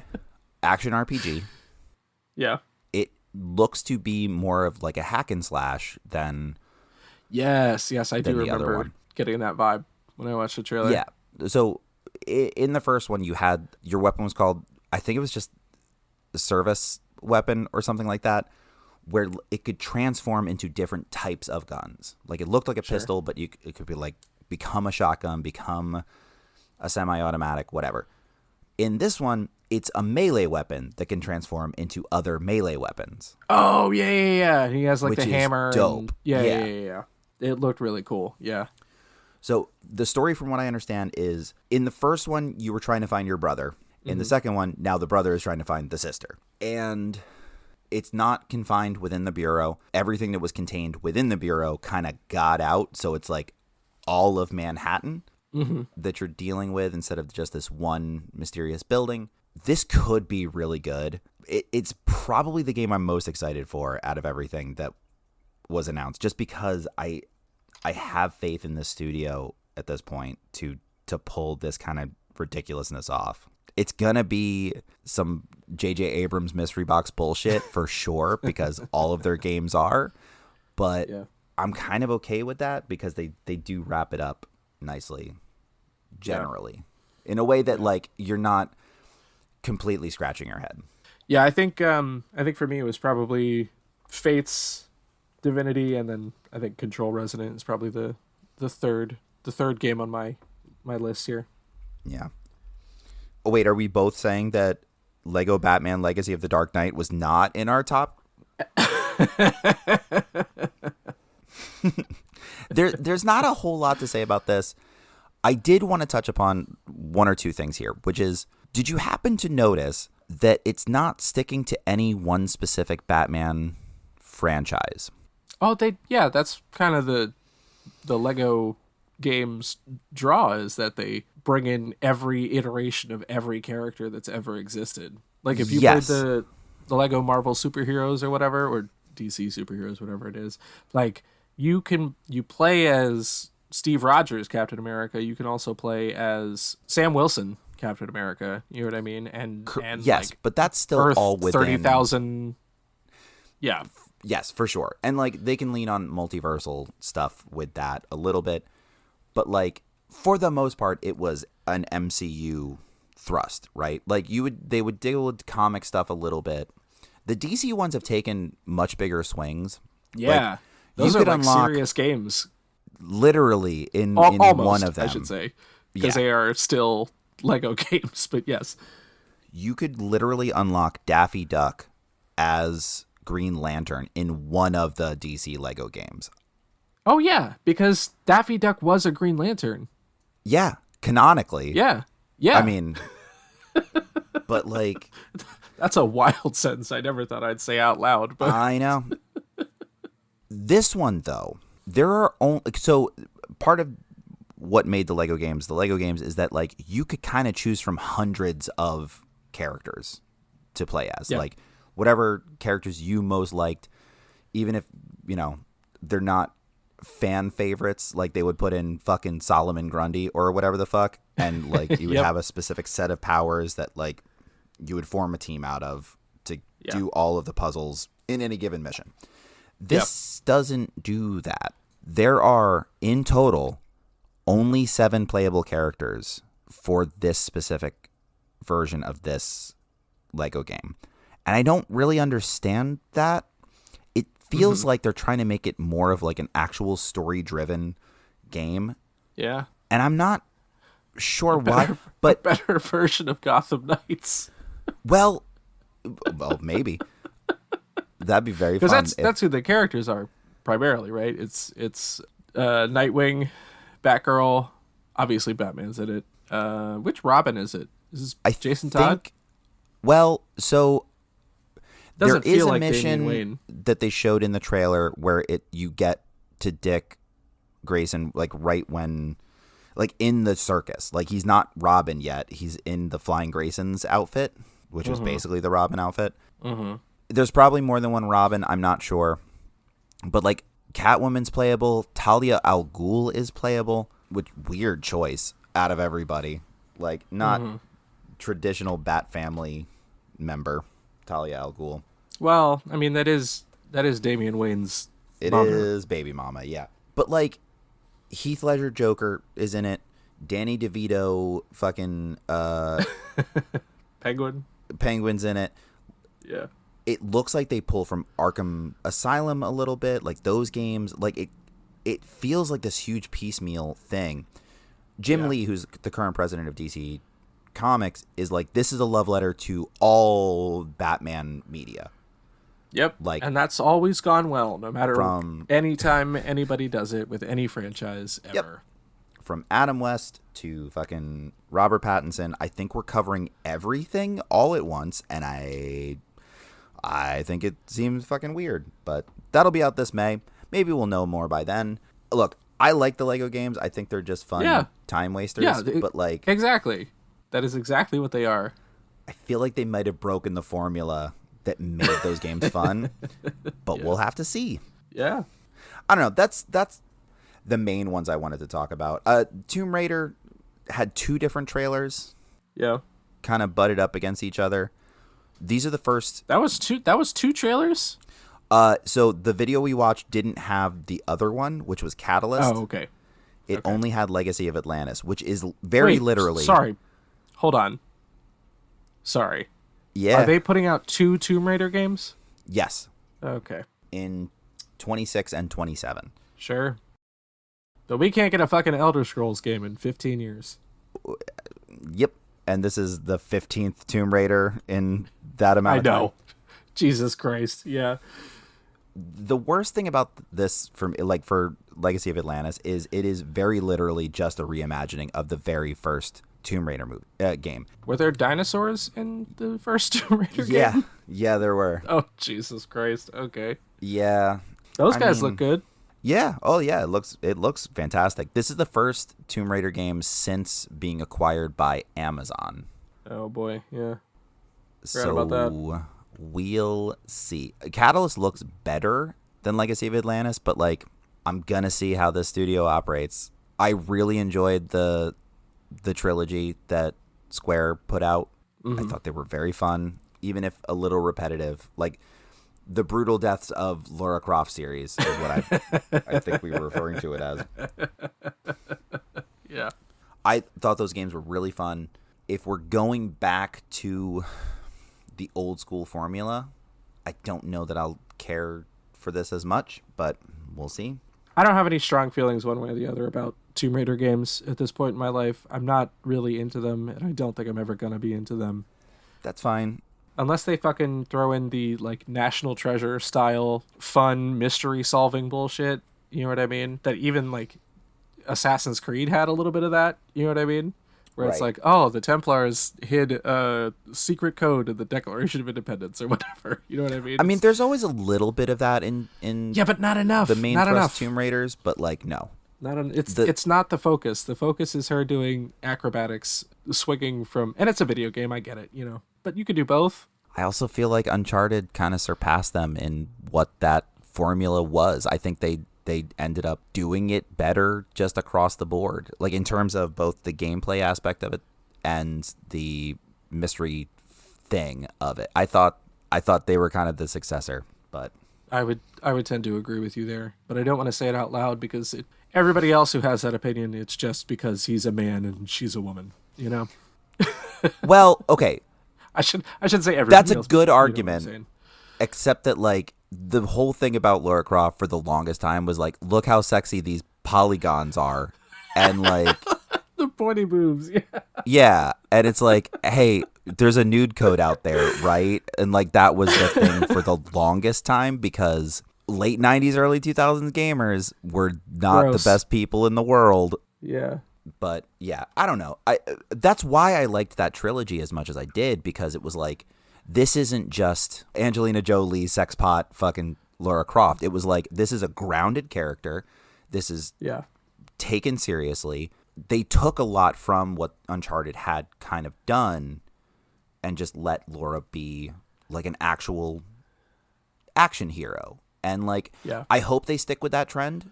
action RPG. Yeah. It looks to be more of like a hack and slash than Yes, I do the other remember one. getting that vibe when I watched the trailer. Yeah. So in the first one, you had your weapon was called, I think it was just a service weapon or something like that, where it could transform into different types of guns. Like it looked like a pistol, but it could be like become a shotgun, become a semi-automatic, whatever. In this one, it's a melee weapon that can transform into other melee weapons. Oh, yeah. He has like Which the is hammer. dope. Yeah. It looked really cool. Yeah. So the story, from what I understand, is in the first one, you were trying to find your brother. In the second one, now the brother is trying to find the sister. And it's not confined within the Bureau. Everything that was contained within the Bureau kind of got out. So it's like all of Manhattan that you're dealing with instead of just this one mysterious building. This could be really good. It's probably the game I'm most excited for out of everything that was announced, just because I have faith in the studio at this point to pull this kind of ridiculousness off. It's going to be some J.J. Abrams mystery box bullshit for sure, because all of their games are. But I'm kind of okay with that because they do wrap it up nicely, generally, in a way that like you're not completely scratching your head. Yeah, I think for me it was probably Fate's Divinity, and then I think Control Resonant is probably the third game on my list here. Yeah. Oh, wait, are we both saying that Lego Batman Legacy of the Dark Knight was not in our top? There's not a whole lot to say about this. I did want to touch upon one or two things here, which is, did you happen to notice that it's not sticking to any one specific Batman franchise? Oh, that's kind of the Lego games draw, is that they bring in every iteration of every character that's ever existed. Like if you played the Lego Marvel superheroes or whatever, or DC superheroes, whatever it is, like you play as Steve Rogers, Captain America. You can also play as Sam Wilson, Captain America. You know what I mean? And yes, like, but that's still Earth all within 30,000. Yeah. Yes, for sure. And like they can lean on multiversal stuff with that a little bit, but like for the most part, it was an MCU thrust, right? Like they would deal with comic stuff a little bit. The DC ones have taken much bigger swings. Yeah. Like, those you are could like unlock serious games. literally in Almost, one of them. I should say, because Yeah. they are still Lego games. But yes, You could literally unlock Daffy Duck as Green Lantern in one of the DC Lego games. oh yeah, because Daffy Duck was a Green Lantern. Yeah, canonically. Yeah, yeah. I mean, but like, that's a wild sentence I never thought I'd say out loud. But I know. This one though, there are only so part of what made the Lego games is that like you could kind of choose from hundreds of characters to play as. Yeah. Like whatever characters you most liked, even if, you know, they're not fan favorites, like they would put in fucking Solomon Grundy or whatever the fuck, and like you would Yep. have a specific set of powers that like you would form a team out of to do all of the puzzles in any given mission. This doesn't do that. There are in total only 7 playable characters for this specific version of this Lego game. And I don't really understand that. It feels like they're trying to make it more of like an actual story-driven game. yeah, And I'm not sure why, but a better version of Gotham Knights. well, maybe. That'd be very fun. Because that's who the characters are primarily, right? It's Nightwing, Batgirl, obviously Batman's in it. Which Robin is it? Is this Jason Todd? Well, so Doesn't there is feel a like Damian mission Wayne. that they showed in the trailer where you get to Dick Grayson like right when, like in the circus. Like he's not Robin yet. He's in the Flying Grayson's outfit, which was basically the Robin outfit. Mm-hmm. There's probably more than one Robin. I'm not sure. But like Catwoman's playable. Talia al Ghul is playable, which weird choice out of everybody. Like not traditional Bat family member, Talia al Ghul. Well, I mean that is Damian Wayne's It mother. is baby mama, yeah. But like Heath Ledger Joker is in it. Danny DeVito fucking Penguin's in it. Yeah. It looks like they pull from Arkham Asylum a little bit, like those games. Like it feels like this huge piecemeal thing. Jim Lee, who's the current president of DC Comics, is like, this is a love letter to all Batman media. Yep. Like, and that's always gone well, no matter from anytime anybody does it with any franchise ever. From Adam West to fucking Robert Pattinson, I think we're covering everything all at once, and I think it seems fucking weird, but that'll be out this May. Maybe we'll know more by then. Look, I like the Lego games. I think they're just fun time wasters. Yeah, but like exactly. That is exactly what they are. I feel like they might have broken the formula that made those games fun, but we'll have to see. Yeah. I don't know. That's the main ones I wanted to talk about. Tomb Raider had 2 different trailers. Yeah. Kind of butted up against each other. These are the first. That was 2 trailers? So the video we watched didn't have the other one, which was Catalyst. Oh, okay. It only had Legacy of Atlantis, which is very literally. Sorry. Hold on. Sorry. Yeah. Are they putting out 2 Tomb Raider games? Yes. Okay. In 26 and 27. Sure. But we can't get a fucking Elder Scrolls game in 15 years. Yep. And this is the 15th Tomb Raider in that amount of time. I know. Jesus Christ. Yeah. The worst thing about this for Legacy of Atlantis is it is very literally just a reimagining of the very first Tomb Raider game. Were there dinosaurs in the first Tomb Raider game? Yeah, there were. Oh, Jesus Christ. Okay. Yeah. Those guys look good. Yeah. Oh, yeah. It looks fantastic. This is the first Tomb Raider game since being acquired by Amazon. Oh, boy. Yeah. So about that. We'll see. Catalyst looks better than Legacy of Atlantis, but like I'm gonna see how this studio operates. I really enjoyed the trilogy that Square put out. I thought they were very fun, even if a little repetitive. Like the brutal deaths of Lara Croft series is what I think we were referring to it as. Yeah. I thought those games were really fun. If we're going back to the old school formula, I don't know that I'll care for this as much, but we'll see. I don't have any strong feelings one way or the other about Tomb Raider games at this point in my life. I'm not really into them, and I don't think I'm ever going to be into them. That's fine. Unless they fucking throw in the, like, National Treasure style fun mystery solving bullshit, you know what I mean? That even, like, Assassin's Creed had a little bit of that, you know what I mean? Where it's like, oh, the Templars hid a secret code in the Declaration of Independence or whatever. You know what I mean? I mean, there's always a little bit of that in yeah, but not enough. The main not thrust enough. Tomb Raiders, but like no. It's not the focus. The focus is her doing acrobatics, swinging from, and it's a video game. I get it, you know, but you could do both. I also feel like Uncharted kind of surpassed them in what that formula was. I think they ended up doing it better just across the board, like in terms of both the gameplay aspect of it and the mystery thing of it. I thought they were kind of the successor, but I would tend to agree with you there, but I don't want to say it out loud because everybody else who has that opinion, it's just because he's a man and she's a woman, you know? Well, okay. I should say everybody. That's a else, good but, argument, you know what I'm saying? Except that like the whole thing about Lara Croft for the longest time was like, look how sexy these polygons are, and like the pointy boobs, yeah. Yeah, and it's like, hey, there's a nude code out there, right? And like that was the thing for the longest time because late 90s, early 2000s gamers were not Gross. the best people in the world. Yeah. But yeah, I don't know. That's why I liked that trilogy as much as I did, because it was like, this isn't just Angelina Jolie, sex pot, fucking Lara Croft. It was like, this is a grounded character. This is taken seriously. They took a lot from what Uncharted had kind of done and just let Laura be like an actual action hero. And like, I hope they stick with that trend,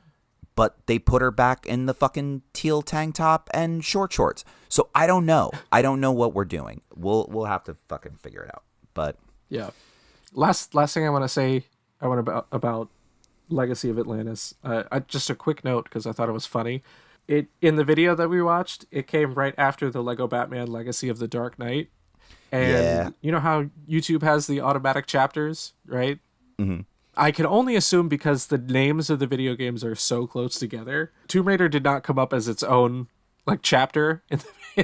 but they put her back in the fucking teal tank top and short shorts. So I don't know. I don't know what we're doing. We'll have to fucking figure it out. But yeah. Last thing I want to say, about Legacy of Atlantis. Just a quick note because I thought it was funny. It in the video that we watched, it came right after the Lego Batman Legacy of the Dark Knight. And you know how YouTube has the automatic chapters, right? Mm-hmm. I can only assume because the names of the video games are so close together. Tomb Raider did not come up as its own like chapter in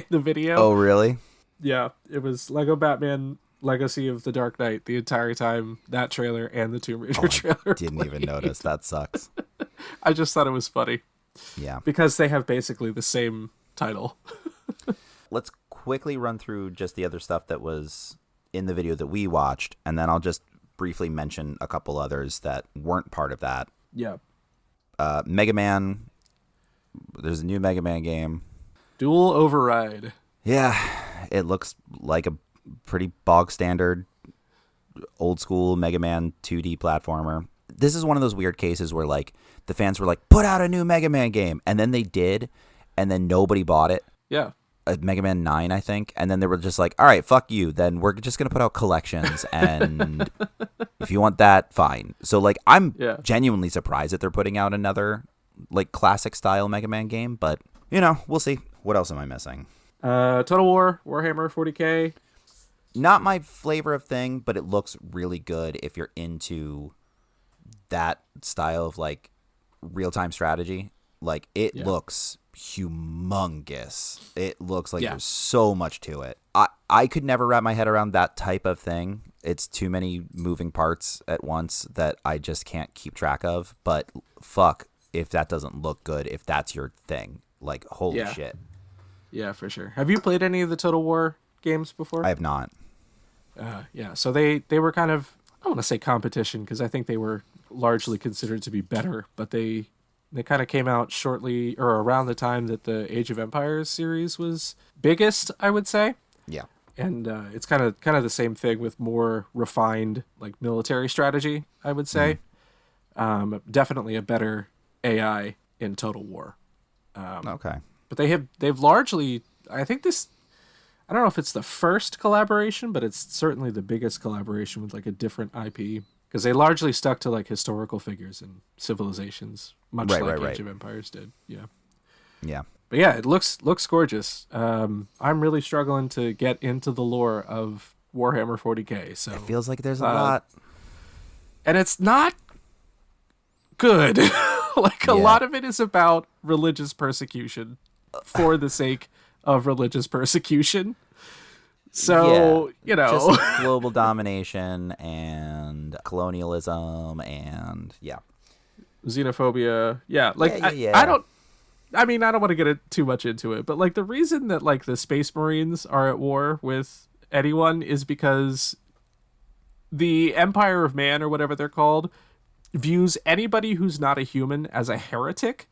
the video. Oh, really? Yeah, it was Lego Batman Legacy of the Dark Knight the entire time, that trailer and the Tomb Raider trailer. I didn't even notice. That sucks. I just thought it was funny. Yeah. Because they have basically the same title. Let's quickly run through just the other stuff that was in the video that we watched, and then I'll just briefly mention a couple others that weren't part of that. Yeah. Megaman. There's a new Megaman game. Dual Override. Yeah. It looks like a pretty bog standard old school Mega Man 2D platformer. This is one of those weird cases where like the fans were like, put out a new Mega Man game, and then they did, and then nobody bought it. Yeah. Mega Man 9, I think, and then they were just like, all right, fuck you, then we're just gonna put out collections, and if you want that, fine. So like I'm genuinely surprised that they're putting out another like classic style Mega Man game, but you know, we'll see. What else am I missing? Total War, Warhammer 40K. Not my flavor of thing, but it looks really good if you're into that style of like real-time strategy. Like it looks humongous. It looks like there's so much to it. I could never wrap my head around that type of thing. It's too many moving parts at once that I just can't keep track of. But fuck if that doesn't look good, if that's your thing. Like, holy shit. Yeah, for sure. Have you played any of the Total War games before? I have not. Yeah, so they were kind of, I don't want to say competition because I think they were largely considered to be better, but they kind of came out shortly or around the time that the Age of Empires series was biggest, I would say. Yeah. And it's kind of the same thing with more refined like military strategy, I would say. Definitely a better AI in Total War. Okay. But they've largely, I think I don't know if it's the first collaboration, but it's certainly the biggest collaboration with like a different IP, because they largely stuck to like historical figures and civilizations, much like Age of Empires did. Yeah. Yeah. But yeah, it looks gorgeous. I'm really struggling to get into the lore of Warhammer 40K. So it feels like there's a lot, and it's not good. Like a lot of it is about religious persecution for the sake of religious persecution. So, just global domination and colonialism and xenophobia. Yeah. Like, I don't want to get too much into it, but like the reason that like the Space Marines are at war with anyone is because the Empire of Man, or whatever they're called, views anybody who's not a human as a heretic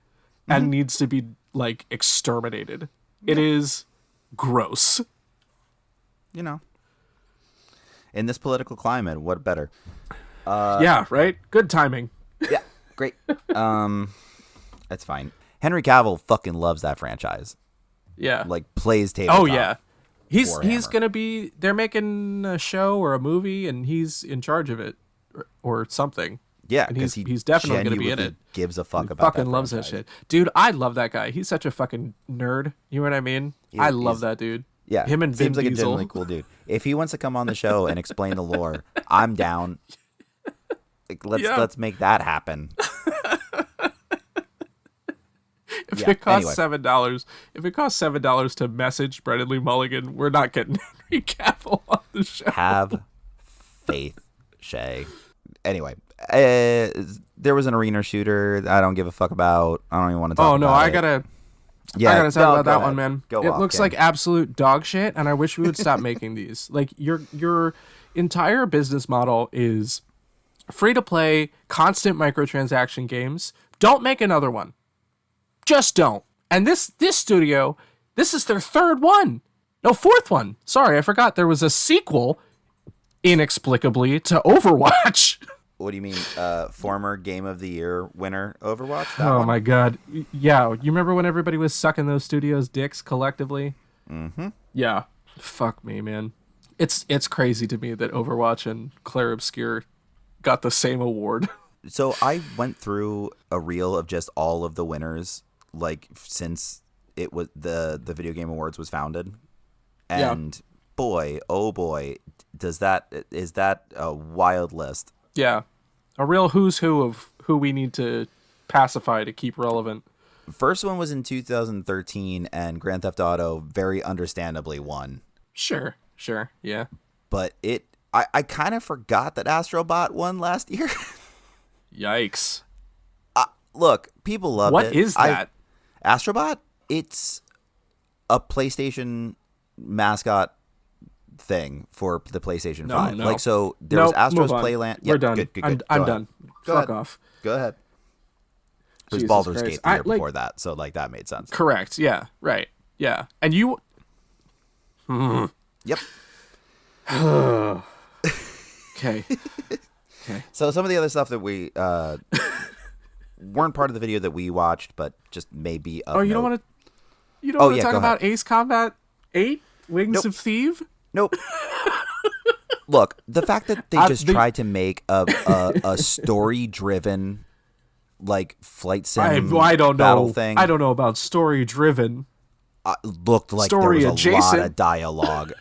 and needs to be like exterminated. It is gross. In this political climate, what better? Yeah, right? Good timing. Yeah, great. That's fine. Henry Cavill fucking loves that franchise. Yeah. Like plays tabletop. Oh yeah. He's going to be, they're making a show or a movie and he's in charge of it or something. Yeah, and he's definitely going to be in it. Gives a fuck about fucking that loves that shit. Dude, I love that guy. He's such a fucking nerd. You know what I mean? I love that dude. Yeah. Him and Vin seems like Diesel. a genuinely cool dude. If he wants to come on the show and explain the lore, I'm down. Like, let's make that happen. If it costs $7 to message Brendan Lee Mulligan, we're not getting Henry Cavill on the show. Have faith, Shea. Anyway, there was an arena shooter I don't give a fuck about. I don't even want to talk about it. I gotta talk about that one, man. It looks like absolute dog shit, and I wish we would stop making these. Like, your entire business model is free-to-play, constant microtransaction games. Don't make another one. Just don't. And this studio, this is their third one. No, fourth one. Sorry, I forgot there was a sequel, inexplicably, to Overwatch. What do you mean? Former Game of the Year winner Overwatch? My God. Yeah. You remember when everybody was sucking those studios' dicks collectively? Mm-hmm. Yeah. Fuck me, man. It's crazy to me that Overwatch and Clair Obscur got the same award. So I went through a reel of just all of the winners, like since it was the Video Game Awards was founded, and boy, oh boy, is that a wild list. Yeah, a real who's who of who we need to pacify to keep relevant. First one was in 2013, and Grand Theft Auto very understandably won. Sure, yeah. But I kind of forgot that Astrobot won last year. Yikes. Look, people loved it. What is that? Astrobot? It's a PlayStation mascot thing for the PlayStation 5. No. Like, so there was Astro's Playland. We're done. Good. I'm done. Fuck off. Go ahead. It was Baldur's Gate the year before that, so like that made sense. Correct. Yeah. Right. Yeah. And you. Yep. Okay. So some of the other stuff that we weren't part of the video that we watched, but just maybe. You don't want to talk about Ace Combat 8 Wings of Theve? Nope. Look, the fact that they just tried to make a story-driven, like, flight sim battle thing. I don't know about story-driven. Looked like there was a lot of dialogue.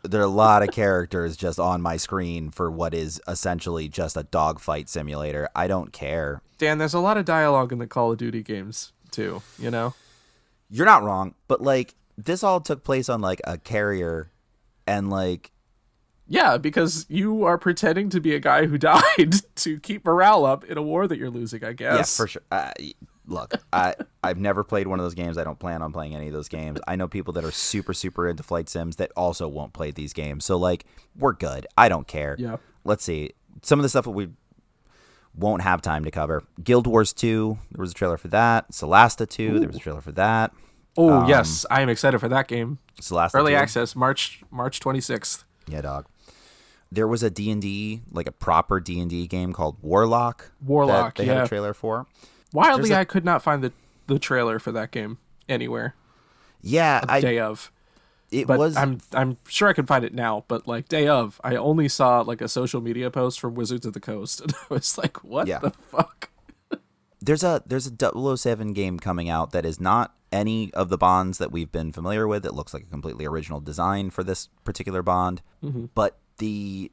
There are a lot of characters just on my screen for what is essentially just a dogfight simulator. I don't care. Dan, there's a lot of dialogue in the Call of Duty games, too, you know? You're not wrong, but, like, this all took place on, like, a carrier, and, like... Yeah, because you are pretending to be a guy who died to keep morale up in a war that you're losing, I guess. Yeah, for sure. Look, I've never played one of those games. I don't plan on playing any of those games. I know people that are super, super into flight sims that also won't play these games. So, like, we're good. I don't care. Yeah. Let's see. Some of the stuff that we won't have time to cover. Guild Wars 2, there was a trailer for that. Solasta 2, there was a trailer for that. Oh, yes. I am excited for that game. Solasta Early 2. access, March 26th. Yeah, dog. There was a D&D, like a proper D&D game called Warlock. That they had a trailer for. Wildly, I could not find the trailer for that game anywhere. Yeah, Day of. but I'm sure I can find it now. But like day of, I only saw like a social media post from Wizards of the Coast, and I was like, "What the fuck?" There's a 007 game coming out that is not any of the bonds that we've been familiar with. It looks like a completely original design for this particular bond, but the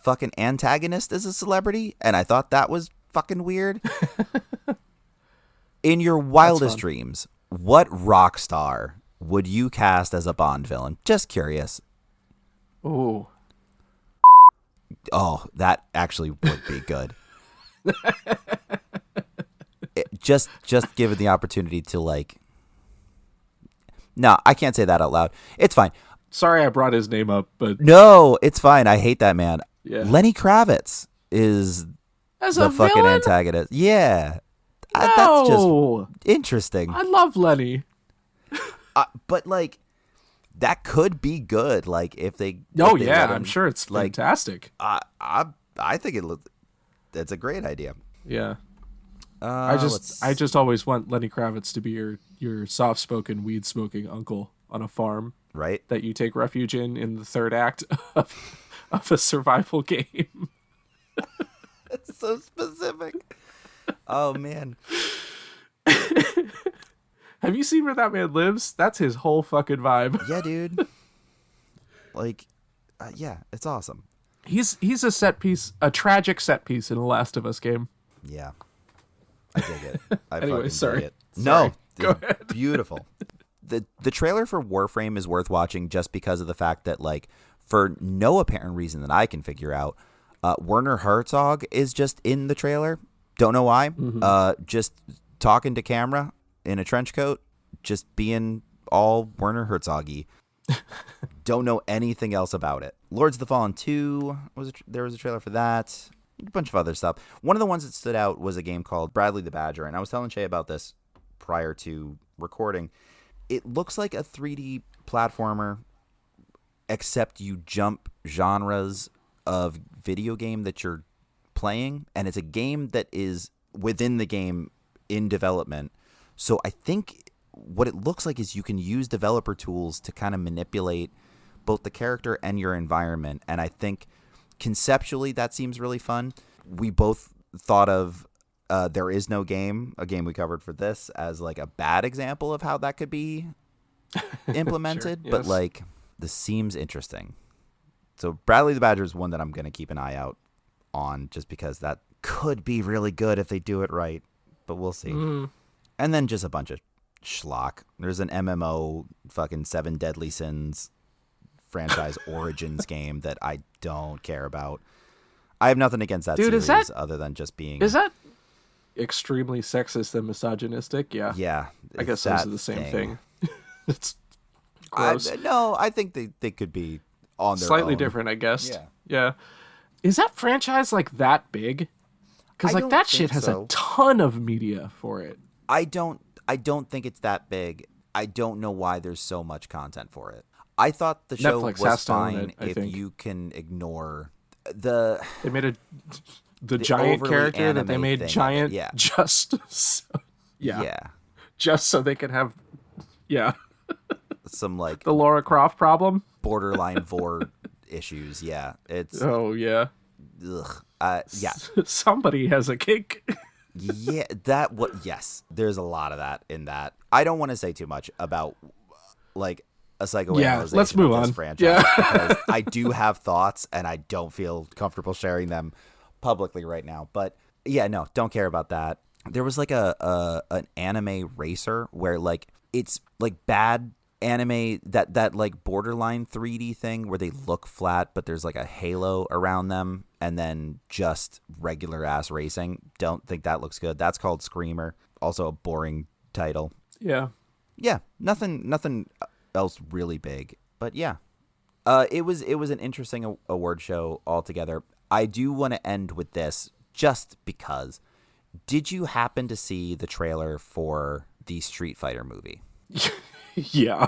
fucking antagonist is a celebrity, and I thought that was fucking weird. In your wildest dreams, what rock star would you cast as a Bond villain? Just curious. Ooh. Oh, that actually would be good. Just given the opportunity to like. No, I can't say that out loud. It's fine. Sorry I brought his name up, but no, it's fine. I hate that man. Yeah. Lenny Kravitz is as the a fucking villain? antagonist. Yeah. No. That's just interesting. I love Lenny. But like that could be good. Like if they. Oh if they yeah, let him, I'm sure it's fantastic. I think it's a great idea. Yeah. I just always want Lenny Kravitz to be your soft-spoken, weed-smoking uncle on a farm, right? That you take refuge in the third act of a survival game. That's so specific. Oh man. Have you seen Where That Man Lives? That's his whole fucking vibe. Yeah, dude. Like, yeah, it's awesome. He's a set piece, a tragic set piece in the Last of Us game. Yeah. I dig it. Anyway, sorry. Dig it. Sorry. No, Go ahead. Beautiful. The trailer for Warframe is worth watching just because of the fact that, like, for no apparent reason that I can figure out, Werner Herzog is just in the trailer. Don't know why. Just talking to camera in a trench coat, just being all Werner Herzog-y. Don't know anything else about it. Lords of the Fallen 2, there was a trailer for that. A bunch of other stuff. One of the ones that stood out was a game called Bradley the Badger, and I was telling Shea about this prior to recording. It looks like a 3D platformer, except you jump genres of video game that you're playing, and it's a game that is within the game in development. So I think what it looks like is you can use developer tools to kind of manipulate both the character and your environment, and I think conceptually that seems really fun. We both thought of There Is No Game, a game we covered for this, as like a bad example of how that could be implemented. Sure, yes. But like this seems interesting. So Bradley the Badger is one that I'm going to keep an eye out on just because that could be really good if they do it right. But we'll see. And then just a bunch of schlock. There's an MMO fucking 7 Deadly Sins franchise Origins game that I don't care about. I have nothing against that series other than just being... Is that extremely sexist and misogynistic? Yeah. Yeah. I guess those are the same thing. It's gross. No, I think they could be on their slightly own. different, I guess. Yeah. Yeah. Is that franchise like that big? Because like that shit has a ton of media for it. I don't think it's that big. I don't know why there's so much content for it. I thought the show Netflix was has to own fine it, if think. you can ignore They made the giant character that they made thing giant just so they could have some like the Laura Croft problem, borderline vor issues. Yeah, it's yeah. Yeah. Somebody has a kink. Yeah, yes, there's a lot of that in that. I don't want to say too much about like a psychoanalyzation let's move of this on. franchise because I do have thoughts and I don't feel comfortable sharing them publicly right now. But yeah, no, don't care about that. There was like an anime racer where like it's like bad anime that like borderline 3D thing where they look flat but there's like a halo around them and then just regular ass racing. Don't think that looks good. That's called Screamer. Also a boring title. Yeah, nothing else really big, but yeah, it was an interesting award show altogether. I do want to end with this just because. Did you happen to see the trailer for the Street Fighter movie? Yeah.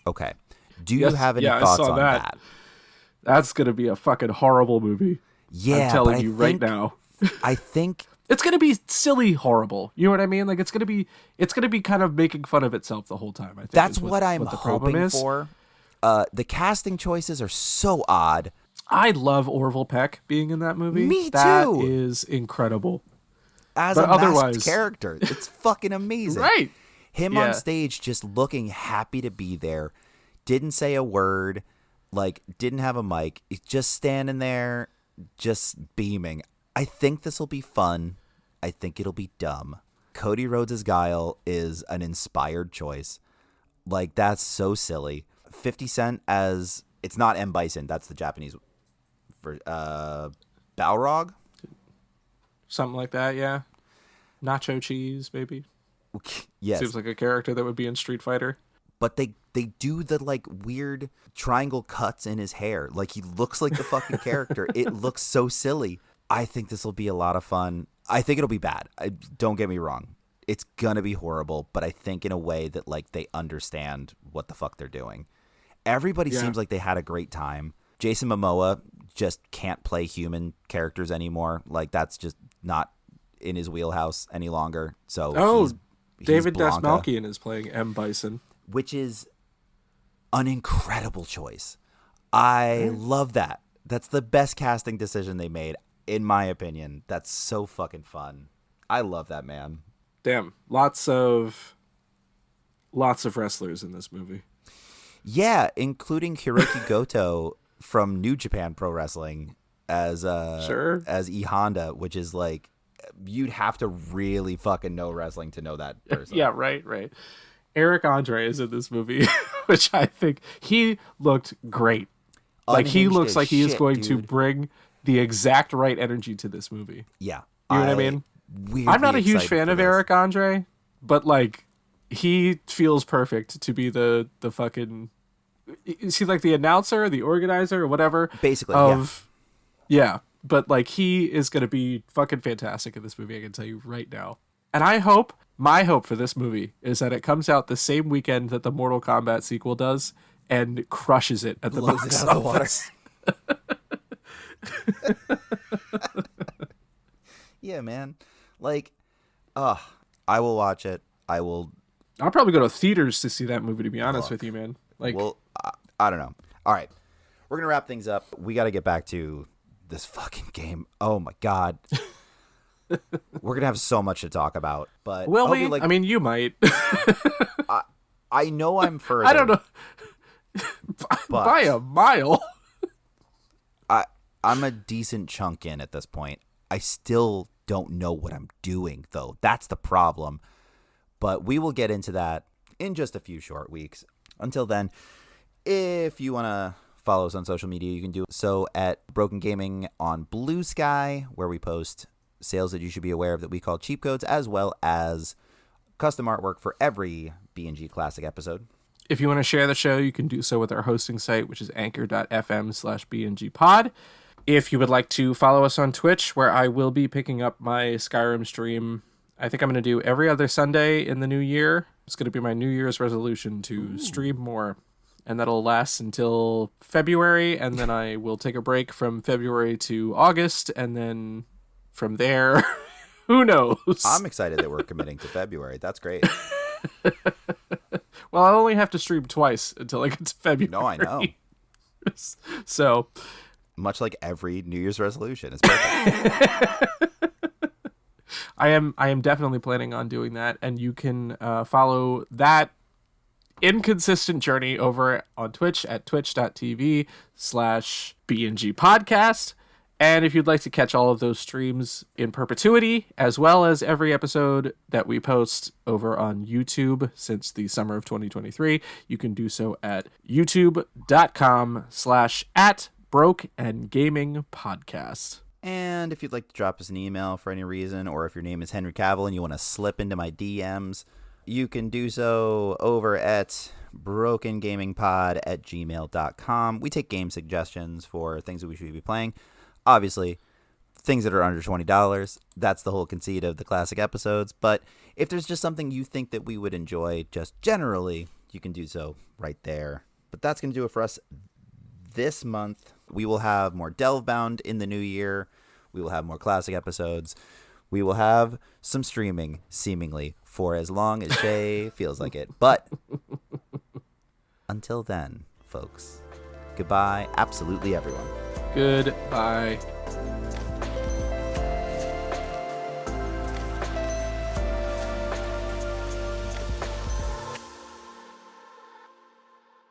Okay. Do you have any thoughts on that? That's gonna be a fucking horrible movie. Yeah, I'm telling you right now. I think it's gonna be silly horrible. You know what I mean? Like it's gonna be kind of making fun of itself the whole time. I think that's what I'm the problem hoping is. for. The casting choices are so odd. I love Orville Peck being in that movie. Me That too. is incredible. As But a masked otherwise- character. It's fucking amazing. Right. Him Yeah. on stage just looking happy to be there. Didn't say a word. Like, didn't have a mic. He's just standing there, just beaming. I think this will be fun. I think it'll be dumb. Cody Rhodes' Guile is an inspired choice. Like, that's so silly. 50 Cent as... It's not M. Bison. That's the Japanese... Balrog? Something like that, yeah. Nacho cheese, maybe. Yes. Seems like a character that would be in Street Fighter. But they do the, like, weird triangle cuts in his hair. Like, he looks like the fucking character. It looks so silly. I think this will be a lot of fun. I think it'll be bad. Don't get me wrong. It's gonna be horrible, but I think in a way that, like, they understand what the fuck they're doing. Everybody seems like they had a great time. Jason Momoa just can't play human characters anymore. Like, that's just not in his wheelhouse any longer. So he's David Blanca, Dastmalchian is playing M. Bison. which is an incredible choice. I love that. That's the best casting decision they made, in my opinion. That's so fucking fun. I love that, man. Damn, lots of wrestlers in this movie. Yeah, including Hiroki Goto from New Japan Pro Wrestling as E Honda, which is like, you'd have to really fucking know wrestling to know that person. Yeah, right. Eric Andre is in this movie, which I think he looked great. Like, he Unhinged looks as like he is shit, going to dude. bring the exact right energy to this movie. Yeah. You know what I mean? I'm not a huge fan of Eric Andre, but, like, he feels perfect to be the fucking... Is he like the announcer, the organizer, or whatever? Basically, yeah. But, like, he is going to be fucking fantastic in this movie, I can tell you right now. And my hope for this movie is that it comes out the same weekend that the Mortal Kombat sequel does and crushes it at the Blows box it out of the water. office. Yeah, man. Like, I will watch it. I'll probably go to theaters to see that movie, to be honest with you, man. Like, well, I don't know. All right. We're going to wrap things up. We got to get back to this fucking game. Oh, my God. We're going to have so much to talk about. But will we? like, I mean, you might. I know I'm further. I don't know. But By a mile. I'm a decent chunk in at this point. I still don't know what I'm doing, though. That's the problem. But we will get into that in just a few short weeks. Until then, if you want to follow us on social media, you can do so at Broken Gaming on Blue Sky, where we post sales that you should be aware of that we call cheap codes, as well as custom artwork for every B&G Classic episode. If you want to share the show, you can do so with our hosting site, which is anchor.fm/BNGpod. If you would like to follow us on Twitch, where I will be picking up my Skyrim stream, I think I'm going to do every other Sunday in the new year. It's going to be my New Year's resolution to stream more. And that'll last until February, and then I will take a break from February to August, and then from there, who knows? I'm excited that we're committing to February. That's great. Well, I only have to stream twice until I get to February. No, I know. So, much like every New Year's resolution. It's perfect. I am definitely planning on doing that, and you can follow that inconsistent journey over on Twitch at twitch.tv/BNG podcast. And if you'd like to catch all of those streams in perpetuity, as well as every episode that we post over on YouTube since the summer of 2023, you can do so at youtube.com/@brokeandgamingpodcast. And if you'd like to drop us an email for any reason, or if your name is Henry Cavill and you want to slip into my DMs, you can do so over at brokengamingpod@gmail.com. We take game suggestions for things that we should be playing. Obviously, things that are under $20. That's the whole conceit of the classic episodes. But if there's just something you think that we would enjoy just generally, you can do so right there. But that's going to do it for us this month. We will have more Delvebound in the new year. We will have more classic episodes. We will have some streaming, seemingly, for as long as Shea feels like it. But until then, folks. Goodbye, absolutely everyone. Goodbye.